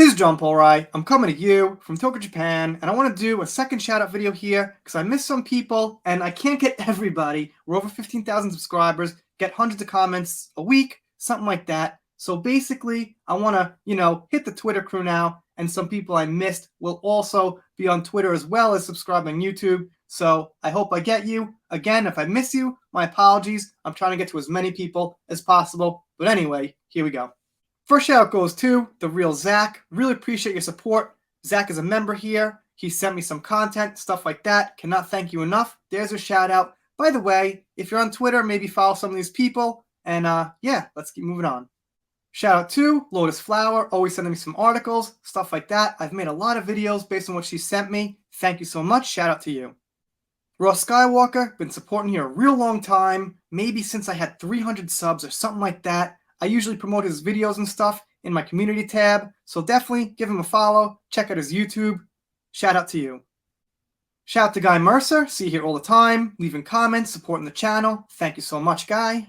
This is John Polrai. I'm coming to you from Tokyo, Japan, and I want to do a second shout-out video here because I missed some people and I can't get everybody. We're over 15,000 subscribers, get hundreds of comments a week, something like that. So basically, I want to, hit the Twitter crew now, and some people I missed will also be on Twitter as well as subscribe on YouTube. So I hope I get you. Again, if I miss you, my apologies. I'm trying to get to as many people as possible. But anyway, here we go. First shout out goes to The Real Zach. Really appreciate your support. Zach is a member here. He sent me some content, stuff like that. Cannot thank you enough. There's a shout out. By the way, if you're on Twitter, maybe follow some of these people. And yeah, let's keep moving on. Shout out to Lotus Flower, always sending me some articles, stuff like that. I've made a lot of videos based on what she sent me. Thank you so much. Shout out to you. Ross Skywalker, been supporting here a real long time, maybe since I had 300 subs or something like that. I usually promote his videos and stuff in my community tab, so definitely give him a follow. Check out his YouTube. Shout out to you. Shout out to Guy Mercer, see you here all the time, leaving comments, supporting the channel. Thank you so much, Guy.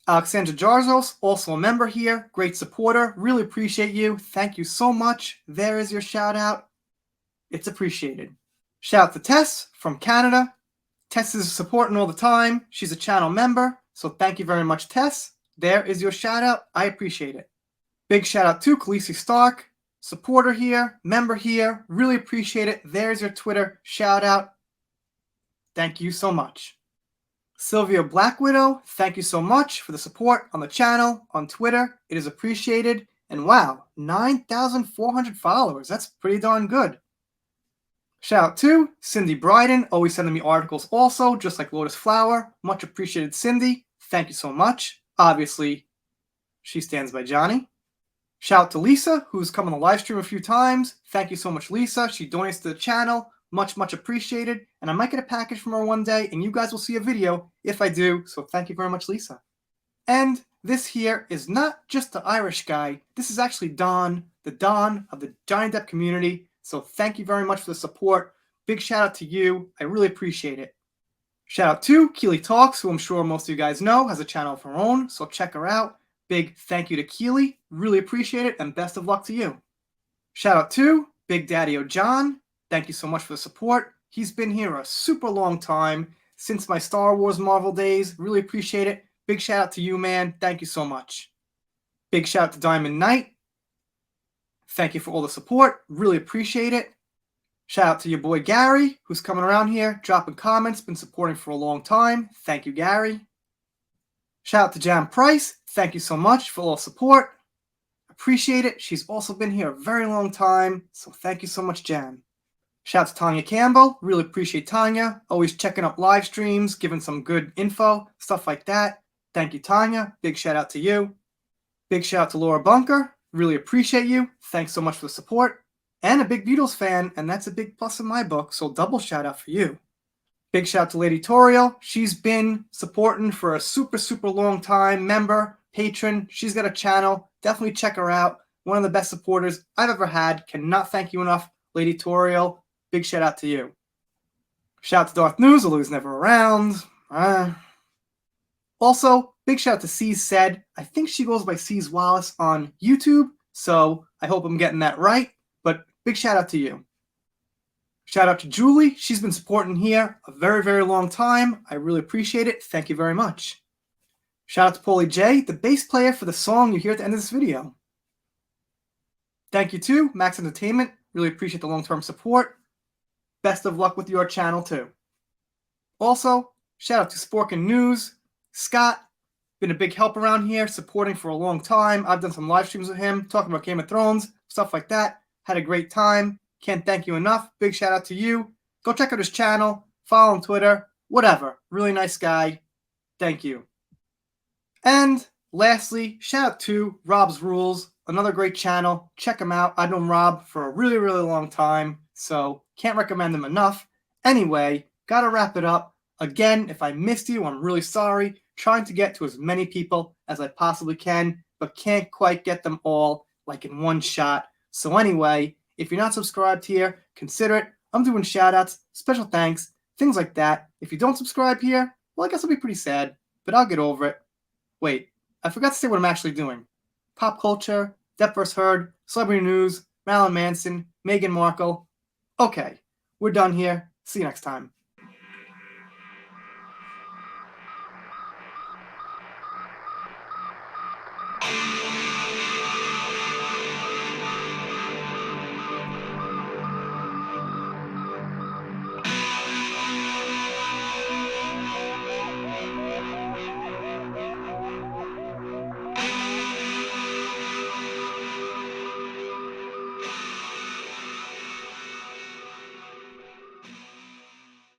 Alexandra Jarzos, also a member here, great supporter. Really appreciate you. Thank you so much. There is your shout out. It's appreciated. Shout out to Tess from Canada. Tess is supporting all the time. She's a channel member, so thank you very much, Tess. There is your shout out. I appreciate it. Big shout out to Khaleesi Stark, supporter here, member here. Really appreciate it. There's your Twitter shout out. Thank you so much. Sylvia Black Widow, thank you so much for the support on the channel, on Twitter. It is appreciated. And wow, 9,400 followers. That's pretty darn good. Shout out to Cindy Bryden, always sending me articles also, just like Lotus Flower. Much appreciated, Cindy. Thank you so much. Obviously, she stands by Johnny. Shout out to Lisa, who's come on the live stream a few times. Thank you so much, Lisa. She donates to the channel. Much, much appreciated. And I might get a package from her one day, and you guys will see a video if I do. So thank you very much, Lisa. And this here is not just the Irish guy. This is actually Don, the Don of the Johnny Depp community. So thank you very much for the support. Big shout out to you. I really appreciate it. Shout out to Keely Talks, who I'm sure most of you guys know, has a channel of her own, so check her out. Big thank you to Keely. Really appreciate it, and best of luck to you. Shout out to Big Daddy-O John. Thank you so much for the support. He's been here a super long time, since my Star Wars Marvel days. Really appreciate it. Big shout out to you, man. Thank you so much. Big shout out to Diamond Knight. Thank you for all the support. Really appreciate it. Shout out to your boy Gary, who's coming around here, dropping comments, been supporting for a long time. Thank you, Gary. Shout out to Jan Price. Thank you so much for all the support. Appreciate it. She's also been here a very long time, so thank you so much, Jan. Shout out to Tanya Campbell. Really appreciate Tanya. Always checking up live streams, giving some good info, stuff like that. Thank you, Tanya. Big shout out to you. Big shout out to Laura Bunker. Really appreciate you. Thanks so much for the support. And a big Beatles fan, and that's a big plus in my book, so double shout out for you. Big shout out to Lady Toriel. She's been supporting for a super, super long time. Member, patron. She's got a channel. Definitely check her out. One of the best supporters I've ever had. Cannot thank you enough, Lady Toriel. Big shout out to you. Shout out to Darth News, although he's never around. Also, big shout out to C's Said. I think she goes by C's Wallace on YouTube, so I hope I'm getting that right. But big shout out to you. Shout out to Julie. She's been supporting here a very, very long time. I really appreciate it. Thank you very much. Shout out to Paulie J, the bass player for the song you hear at the end of this video. Thank you to Max Entertainment. Really appreciate the long-term support. Best of luck with your channel too. Also, shout out to Sporkin News. Scott, been a big help around here, supporting for a long time. I've done some live streams with him, talking about Game of Thrones, stuff like that. Had a great time. Can't thank you enough. Big shout out to you. Go check out his channel. Follow him on Twitter. Whatever. Really nice guy. Thank you. And lastly, shout out to Rob's Rules. Another great channel. Check him out. I've known Rob for a really, really long time, so can't recommend him enough. Anyway, gotta wrap it up. Again, if I missed you, I'm really sorry. Trying to get to as many people as I possibly can, but can't quite get them all like in one shot. So anyway, if you're not subscribed here, consider it. I'm doing shout-outs, special thanks, things like that. If you don't subscribe here, well, I guess I'll be pretty sad, but I'll get over it. Wait, I forgot to say what I'm actually doing. Pop culture, Depp vs. Heard, celebrity news, Marilyn Manson, Meghan Markle. Okay, we're done here. See you next time.